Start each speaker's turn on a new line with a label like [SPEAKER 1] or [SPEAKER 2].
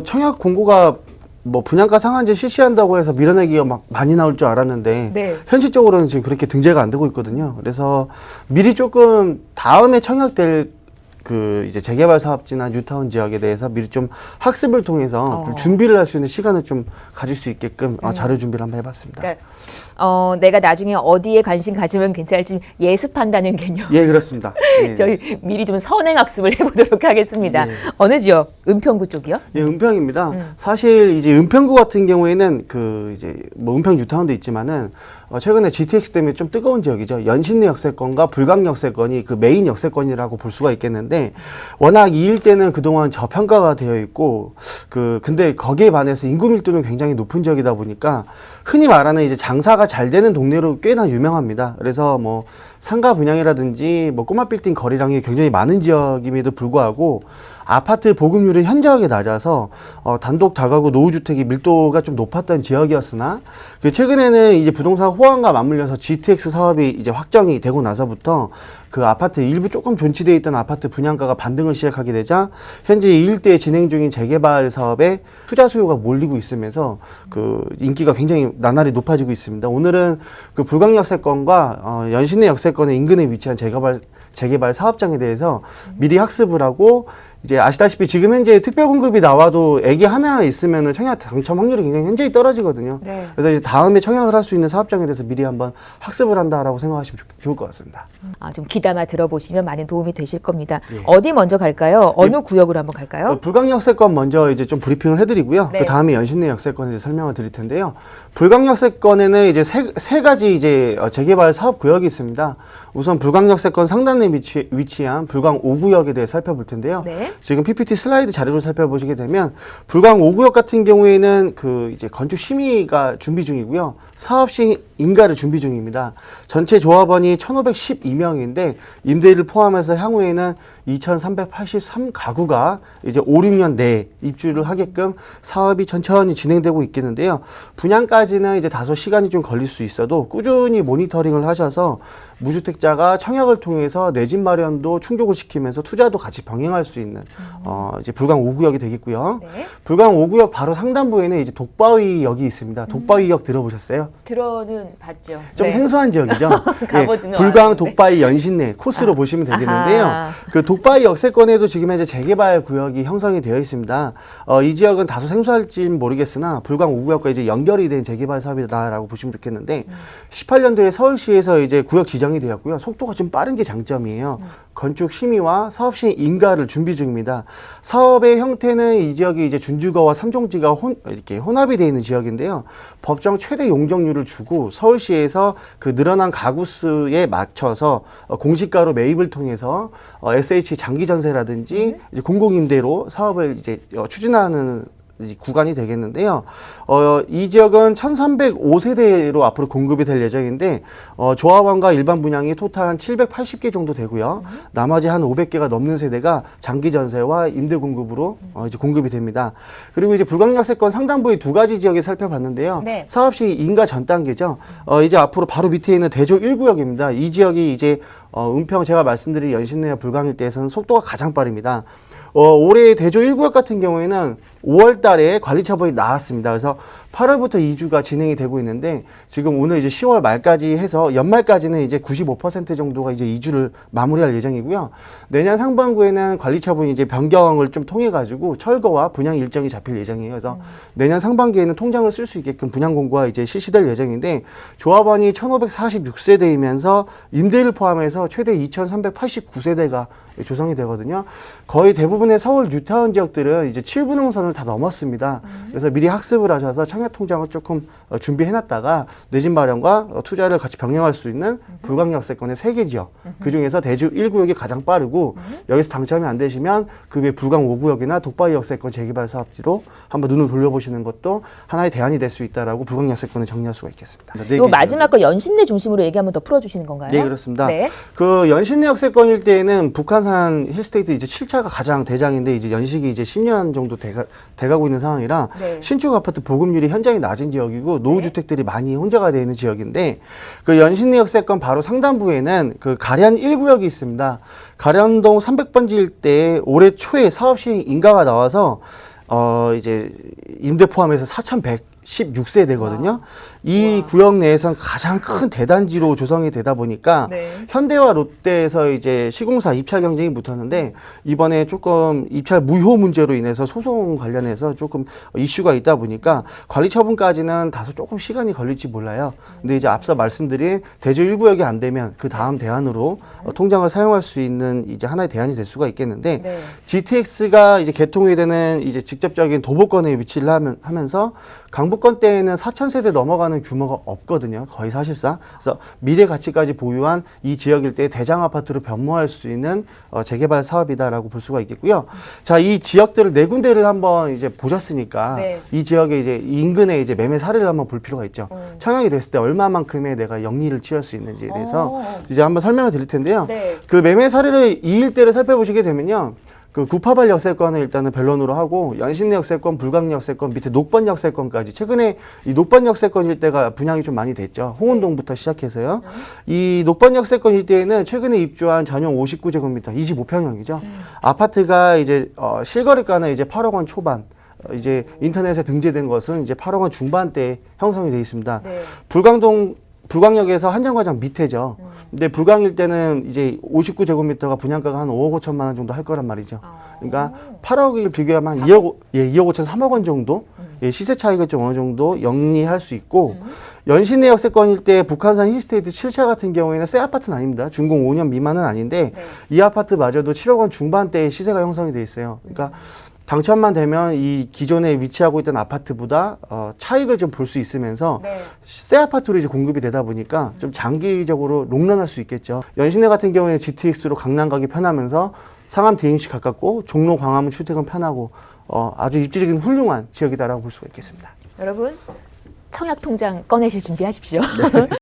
[SPEAKER 1] 청약 공고가 뭐 분양가 상한제 실시한다고 해서 밀어내기가 막 많이 나올 줄 알았는데
[SPEAKER 2] 네.
[SPEAKER 1] 현실적으로는 지금 그렇게 등재가 안 되고 있거든요. 그래서 미리 조금 다음에 청약될 그 이제 재개발 사업지나 뉴타운 지역에 대해서 미리 좀 학습을 통해서 좀 준비를 할 수 있는 시간을 좀 가질 수 있게끔 자료 준비를 한번 해봤습니다.
[SPEAKER 2] 그러니까 내가 나중에 어디에 관심 가지면 괜찮을지 예습한다는 개념.
[SPEAKER 1] 예, 그렇습니다. 예.
[SPEAKER 2] 저희 미리 좀 선행학습을 해보도록 하겠습니다.
[SPEAKER 1] 예.
[SPEAKER 2] 어느 지역? 은평구 쪽이요?
[SPEAKER 1] 예, 은평입니다. 사실 이제 은평구 같은 경우에는 그 이제 뭐 은평 뉴타운도 있지만은 최근에 GTX 때문에 좀 뜨거운 지역이죠. 연신내 역세권과 불강 역세권이 그 메인 역세권이라고 볼 수가 있겠는데 워낙 이 일대는 그동안 저평가가 되어 있고 근데 거기에 반해서 인구 밀도는 굉장히 높은 지역이다 보니까 흔히 말하는 이제 장사가 잘 되는 동네로 꽤나 유명합니다. 그래서 뭐 상가 분양이라든지 뭐 꼬마 빌딩 거래량이 굉장히 많은 지역임에도 불구하고 아파트 보급률은 현저하게 낮아서 단독 다가구 노후주택이 밀도가 좀 높았던 지역이었으나 최근에는 이제 부동산 호황과 맞물려서 GTX 사업이 이제 확정이 되고 나서부터 그 아파트 일부 조금 존치되어 있던 아파트 분양가가 반등을 시작하게 되자 현재 이 일대에 진행 중인 재개발 사업에 투자 수요가 몰리고 있으면서 그 인기가 굉장히 나날이 높아지고 있습니다. 오늘은 그 불강 역세권과 연신내 역세권의 인근에 위치한 재개발 사업장에 대해서 미리 학습을 하고 이제 아시다시피 지금 현재 특별 공급이 나와도 애기 하나 있으면은 청약 당첨 확률이 굉장히 현저히 떨어지거든요.
[SPEAKER 2] 네.
[SPEAKER 1] 그래서 이제 다음에 청약을 할 수 있는 사업장에 대해서 미리 한번 학습을 한다라고 생각하시면 좋을 것 같습니다.
[SPEAKER 2] 좀 귀담아 들어보시면 많은 도움이 되실 겁니다.
[SPEAKER 1] 예.
[SPEAKER 2] 어디 먼저 갈까요? 어느 구역으로 한번 갈까요?
[SPEAKER 1] 불강 역세권 먼저 이제 좀 브리핑을 해드리고요.
[SPEAKER 2] 네.
[SPEAKER 1] 그 다음에 연신내 역세권에 대해 설명을 드릴 텐데요. 불강 역세권에는 이제 세 가지 이제 재개발 사업 구역이 있습니다. 우선 불강 역세권 상단에 위치한 불강 5구역에 대해 살펴볼 텐데요.
[SPEAKER 2] 네.
[SPEAKER 1] 지금 PPT 슬라이드 자료를 살펴보시게 되면 불강 5구역 같은 경우에는 그 이제 건축 심의가 준비 중이고요. 사업 시행 인가를 준비 중입니다. 전체 조합원이 1,512명인데 임대를 포함해서 향후에는 2,383가구가 이제 5, 6년 내에 입주를 하게끔 사업이 천천히 진행되고 있겠는데요. 분양까지는 이제 다소 시간이 좀 걸릴 수 있어도 꾸준히 모니터링을 하셔서 무주택자가 청약을 통해서 내 집 마련도 충족을 시키면서 투자도 같이 병행할 수 있는 이제 불강 5구역이 되겠고요.
[SPEAKER 2] 네.
[SPEAKER 1] 불강 5구역 바로 상단부에는 이제 독바위역이 있습니다. 독바위역 들어보셨어요?
[SPEAKER 2] 들어는 봤죠.
[SPEAKER 1] 좀
[SPEAKER 2] 네.
[SPEAKER 1] 생소한 지역이죠.
[SPEAKER 2] 가보지는
[SPEAKER 1] 불강
[SPEAKER 2] 않았는데.
[SPEAKER 1] 독바위 연신내 코스로 보시면 되겠는데요.
[SPEAKER 2] 아하.
[SPEAKER 1] 그 독바위 역세권에도 지금 현재 재개발 구역이 형성이 되어 있습니다. 이 지역은 다소 생소할진 모르겠으나 불강 5구역과 이제 연결이 된 재개발 사업이다라고 보시면 좋겠는데 18년도에 서울시에서 이제 구역 지정이 되었고요. 속도가 좀 빠른 게 장점이에요. 건축 심의와 사업 시행 인가를 준비 중입니다. 사업의 형태는 이 지역이 이제 준주거와 삼종지가 이렇게 혼합이 되어 있는 지역인데요. 법정 최대 용적률을 주고 서울시에서 그 늘어난 가구 수에 맞춰서 공시가로 매입을 통해서 SH 장기 전세라든지 이제 공공임대로 사업을 이제 추진하는 구간이 되겠는데요. 이 지역은 1305세대로 앞으로 공급이 될 예정인데 조합원과 일반 분양이 토탈 한 780개 정도 되고요. 나머지 한 500개가 넘는 세대가 장기 전세와 임대 공급으로 이제 공급이 됩니다. 그리고 이제 불광역세권 상단부의 두 가지 지역에 살펴봤는데요.
[SPEAKER 2] 네.
[SPEAKER 1] 사업 시 인가 전 단계죠. 이제 앞으로 바로 밑에 있는 대조 1구역입니다. 이 지역이 이제 은평 제가 말씀드린 연신내와 불광일대에서는 속도가 가장 빠릅니다. 올해 대조 1구역 같은 경우에는 5월 달에 관리 처분이 나왔습니다. 그래서 8월부터 2주가 진행이 되고 있는데 지금 오늘 이제 10월 말까지 해서 연말까지는 이제 95% 정도가 이제 2주를 마무리할 예정이고요. 내년 상반기에는 관리 처분이 이제 변경을 좀 통해 가지고 철거와 분양 일정이 잡힐 예정이에요. 그래서 내년 상반기에는 통장을 쓸 수 있게끔 분양 공고가 이제 실시될 예정인데 조합원이 1,546세대이면서 임대를 포함해서 최대 2,389세대가 조성이 되거든요. 거의 대부분의 서울 뉴타운 지역들은 이제 7분홍선을 다 넘었습니다. 그래서 미리 학습을 하셔서 청약 통장을 조금 준비해놨다가 내 집 마련과 투자를 같이 병행할 수 있는 불광역세권의 3개 지역. 그 중에서 대주 1구역이 가장 빠르고 여기서 당첨이 안 되시면 그 외 불광 5구역이나 독바위 역세권 재개발 사업지로 한번 눈을 돌려보시는 것도 하나의 대안이 될 수 있다라고 불광역세권을 정리할 수가 있겠습니다.
[SPEAKER 2] 또 마지막 거 연신내 중심으로 얘기 한번 더 풀어주시는 건가요?
[SPEAKER 1] 네, 그렇습니다.
[SPEAKER 2] 네.
[SPEAKER 1] 그 연신내 역세권 일대에는 북한산 힐스테이트 이제 7차가 가장 대장인데 이제 연식이 이제 10년 정도 돼가고 있는 상황이라
[SPEAKER 2] 네.
[SPEAKER 1] 신축 아파트 보급률이 현저히 낮은 지역이고 노후주택들이 많이 혼재가 되어 있는 지역인데 그 연신내 역세권 바로 상단부에는 그 가련 1구역이 있습니다. 가련동 300번지 일대에 올해 초에 사업 시행 인가가 나와서 이제 임대 포함해서 4,116세대거든요. 이 구역 내에선 가장 큰 대단지로 조성이 되다 보니까
[SPEAKER 2] 네.
[SPEAKER 1] 현대와 롯데에서 이제 시공사 입찰 경쟁이 붙었는데 이번에 조금 입찰 무효 문제로 인해서 소송 관련해서 조금 이슈가 있다 보니까 관리 처분까지는 다소 조금 시간이 걸릴지 몰라요. 근데 이제 앞서 말씀드린 대저 1구역이 안 되면 그 다음 대안으로 통장을 사용할 수 있는 이제 하나의 대안이 될 수가 있겠는데
[SPEAKER 2] 네.
[SPEAKER 1] GTX가 이제 개통이 되는 이제 직접적인 도보권에 위치를 하면서 강북권 때에는 4,000세대 넘어가는 규모가 없거든요. 거의 사실상. 그래서 미래 가치까지 보유한 이 지역 일대의 대장 아파트로 변모할 수 있는 재개발 사업이다라고 볼 수가 있겠고요. 자, 이 지역들을 네 군데를 한번 이제 보셨으니까
[SPEAKER 2] 네.
[SPEAKER 1] 이 지역의 이제 인근의 이제 매매 사례를 한번 볼 필요가 있죠. 청약이 됐을 때 얼마만큼의 내가 영리를 취할 수 있는지에 대해서 이제 한번 설명을 드릴 텐데요.
[SPEAKER 2] 네.
[SPEAKER 1] 그 매매 사례를 이 일대를 살펴보시게 되면요. 그 구파발 역세권을 일단은 변론으로 하고 연신내 역세권, 불광리 역세권, 밑에 녹번 역세권까지 최근에 이 녹번 역세권 일대가 분양이 좀 많이 됐죠. 홍은동부터 시작해서요. 이 녹번 역세권 일대에는 최근에 입주한 전용 59제곱미터, 25평형이죠. 아파트가 이제 실거래가는 이제 8억 원 초반. 이제 인터넷에 등재된 것은 이제 8억 원 중반대에 형성이 되어 있습니다.
[SPEAKER 2] 네.
[SPEAKER 1] 불광역에서 한정거장 밑에죠. 근데 불광일 때는 이제 59제곱미터가 분양가가 한 5억 5천만 원 정도 할 거란 말이죠. 그러니까 8억을 비교하면 한 2억 5천, 3억 원 정도 예, 시세 차익을 좀 어느 정도 영리할 수 있고 연신내 역세권일 때 북한산 힐스테이트 7차 같은 경우에는 새 아파트는 아닙니다. 준공 5년 미만은 아닌데 이 아파트마저도 7억 원 중반대의 시세가 형성이 돼 있어요. 그러니까 당첨만 되면 이 기존에 위치하고 있던 아파트보다 차익을 좀 볼 수 있으면서
[SPEAKER 2] 네.
[SPEAKER 1] 새 아파트로 이제 공급이 되다 보니까 좀 장기적으로 롱런할 수 있겠죠. 연신내 같은 경우에는 GTX로 강남 가기 편하면서 상암 대임시 가깝고 종로 광화문 출퇴근 편하고 아주 입지적인 훌륭한 지역이다라고 볼 수가 있겠습니다.
[SPEAKER 2] 여러분 청약 통장 꺼내실 준비하십시오.